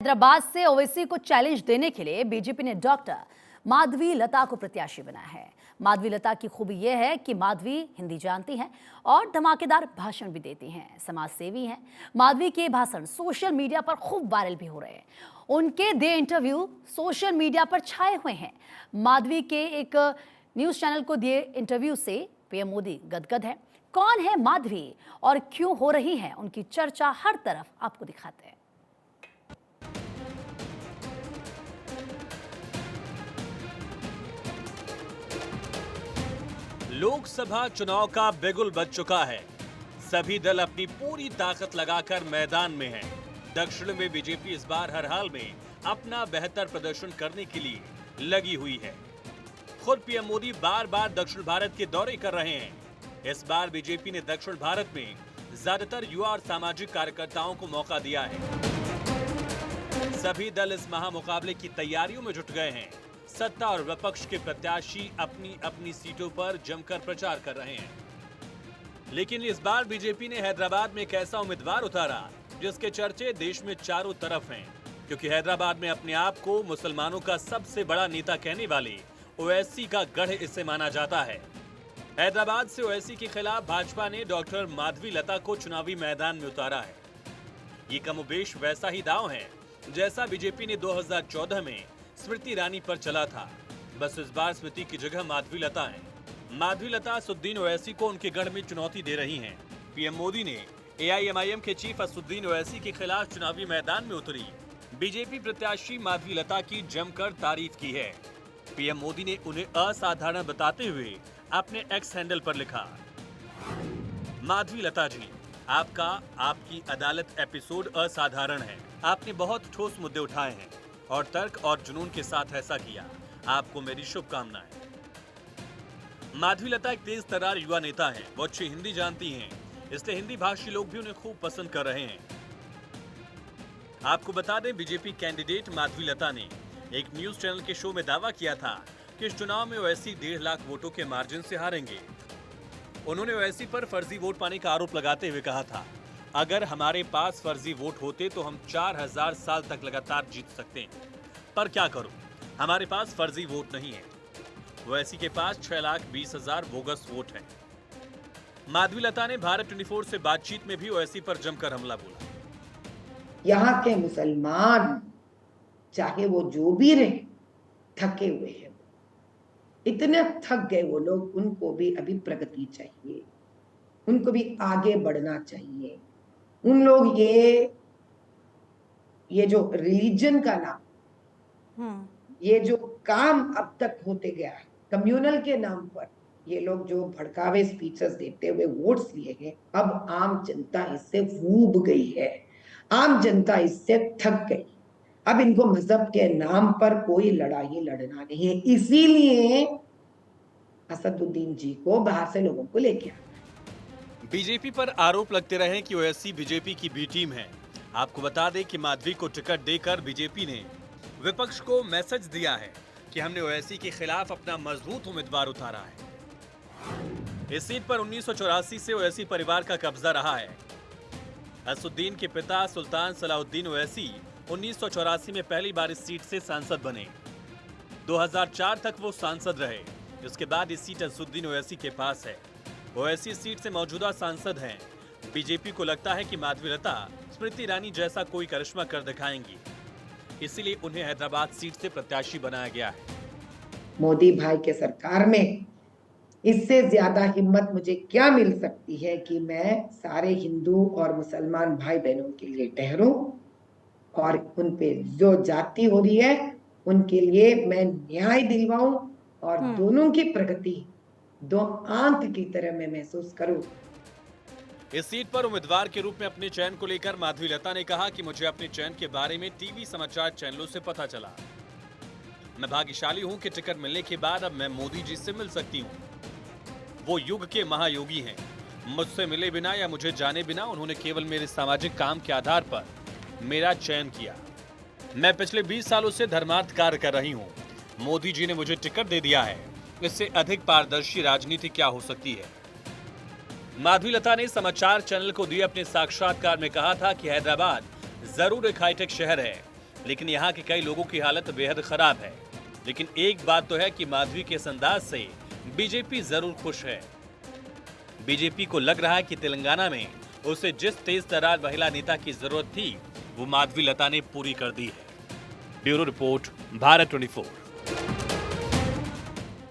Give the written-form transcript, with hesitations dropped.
हैदराबाद से ओवैसी को चैलेंज देने के लिए बीजेपी ने डॉक्टर माधवी लता को प्रत्याशी बनाया है। माधवी लता की खूबी यह है कि माधवी हिंदी जानती हैं और धमाकेदार भाषण भी देती हैं, समाज सेवी हैं। माधवी के भाषण सोशल मीडिया पर खूब वायरल भी हो रहे हैं। उनके दे इंटरव्यू सोशल मीडिया पर छाए हुए हैं। माधवी के एक न्यूज चैनल को दिए इंटरव्यू से पीएम मोदी गदगद है। कौन है माधवी और क्यों हो रही है उनकी चर्चा, हर तरफ आपको दिखाते हैं। लोकसभा चुनाव का बिगुल बज चुका है। सभी दल अपनी पूरी ताकत लगाकर मैदान में हैं। दक्षिण में बीजेपी इस बार हर हाल में अपना बेहतर प्रदर्शन करने के लिए लगी हुई है। खुद पीएम मोदी बार बार दक्षिण भारत के दौरे कर रहे हैं। इस बार बीजेपी ने दक्षिण भारत में ज्यादातर युवा और सामाजिक कार्यकर्ताओं को मौका दिया है। सभी दल इस महामुकाबले की तैयारियों में जुट गए हैं। सत्ता और विपक्ष के प्रत्याशी अपनी अपनी सीटों पर जमकर प्रचार कर रहे हैं। लेकिन इस बार बीजेपी ने हैदराबाद में एक ऐसा उम्मीदवार उतारा जिसके चर्चे देश में चारों तरफ हैं, क्योंकि हैदराबाद में अपने आप को मुसलमानों का सबसे बड़ा नेता कहने वाले ओवैसी का गढ़ इसे माना जाता है। हैदराबाद से ओवैसी के खिलाफ भाजपा ने डॉक्टर माधवी लता को चुनावी मैदान में उतारा है। ये कमोबेश वैसा ही दांव है जैसा बीजेपी ने 2014 में स्मृति ईरानी पर चला था। बस इस बार स्मृति की जगह माधवी लता है। माधवी लता असदुद्दीन ओवैसी को उनके गढ़ में चुनौती दे रही हैं। पीएम मोदी ने एआईएमआईएम के चीफ असदुद्दीन ओवैसी के खिलाफ चुनावी मैदान में उतरी बीजेपी प्रत्याशी माधवी लता की जमकर तारीफ की है। पीएम मोदी ने उन्हें असाधारण बताते हुए अपने एक्स हैंडल पर लिखा, माधवी लता जी, आपकी अदालत एपिसोड असाधारण है। आपने बहुत ठोस मुद्दे उठाए हैं और तर्क और जुनून के साथ ऐसा किया। आपको मेरी शुभकामनाएं। माधवी लता एक तेज तर्रार युवा नेता हैं। वो अच्छी हिंदी जानती हैं, इसलिए हिंदी भाषी लोग भी उन्हें खूब पसंद कर रहे हैं। आपको बता दें, बीजेपी कैंडिडेट माधवी लता ने एक न्यूज चैनल के शो में दावा किया था कि इस चुनाव में ओवैसी 1.5 लाख वोटों के मार्जिन से हारेंगे। उन्होंने ओवैसी पर फर्जी वोट पाने का आरोप लगाते हुए कहा था, अगर हमारे पास फर्जी वोट होते तो हम 4000 साल तक लगातार जीत सकते हैं, पर क्या करूं, हमारे पास फर्जी वोट नहीं है। ओवैसी के पास 6,20,000 बोगस वोट हैं। माधवी लता ने भारत 24 से बातचीत में भी ओवैसी पर जमकर हमला बोला। यहाँ के मुसलमान चाहे वो जो भी रहे, थके हुए हैं। इतने थक गए वो लोग, उनको भी अभी प्रगति चाहिए, उनको भी आगे बढ़ना चाहिए। उन लोग ये जो रिलीजन का नाम, ये जो काम अब तक होते गया है कम्युनल के नाम पर, ये लोग जो भड़कावे स्पीचेस देते हुए वोट्स लिए हैं, अब आम जनता इससे ऊब गई है। आम जनता इससे थक गई। अब इनको मजहब के नाम पर कोई लड़ाई लड़ना नहीं है। इसीलिए असदुद्दीन जी को बाहर से लोगों को लेके आना। बीजेपी पर आरोप लगते रहे कि ओवैसी बीजेपी की बी टीम है। आपको बता दें कि माधवी को टिकट देकर बीजेपी ने विपक्ष को मैसेज दिया है कि हमने ओवैसी के खिलाफ अपना मजबूत उम्मीदवार उतारा है। इस सीट पर 1984 से ओवैसी परिवार का कब्जा रहा है। असदुद्दीन के पिता सुल्तान सलाहुद्दीन ओवैसी 1984 में पहली बार इस सीट से सांसद बने। 2004 तक वो सांसद रहे। इसके बाद इस सीट असदुद्दीन ओवैसी के पास है। ओवैसी सीट से मौजूदा सांसद हैं। बीजेपी को लगता है कि माधवी लता स्मृति ईरानी जैसा कोई करिश्मा कर दिखाएंगी, इसीलिए उन्हें हैदराबाद सीट से प्रत्याशी बनाया गया है। मोदी भाई के सरकार में इससे ज्यादा हिम्मत मुझे क्या मिल सकती है कि मैं सारे हिंदू और मुसलमान भाई बहनों के लिए ठहरूं और उन पे जो जाति हो रही है उनके लिए मैं न्याय दिलवाऊं और दोनों की प्रगति दो आंत की तरह मैं महसूस करूं। इस सीट पर उम्मीदवार के रूप में अपने चयन को लेकर माधवी लता ने कहा कि मुझे अपने चयन के बारे में टीवी समाचार चैनलों से पता चला। मैं भाग्यशाली हूं कि टिकट मिलने के बाद अब मैं मोदी जी से मिल सकती हूं। वो युग के महायोगी हैं। मुझसे मिले बिना या मुझे जाने बिना उन्होंने केवल मेरे सामाजिक काम के आधार पर मेरा चयन किया। मैं पिछले 20 सालों से धर्मार्थ कार्य कर रही हूँ। मोदी जी ने मुझे टिकट दे दिया है। इससे अधिक पारदर्शी राजनीति क्या हो सकती है। माधवी लता ने समाचार चैनल को दिए अपने साक्षात्कार में कहा था कि हैदराबाद जरूर एक हाईटेक शहर है, लेकिन यहाँ के कई लोगों की हालत बेहद खराब है। लेकिन एक बात तो है कि माधवी के इस अंदाज से बीजेपी जरूर खुश है। बीजेपी को लग रहा है कि तेलंगाना में उसे जिस तेज तर्रार महिला नेता की जरूरत थी वो माधवी लता ने पूरी कर दी है। Bureau report, Bharat 24।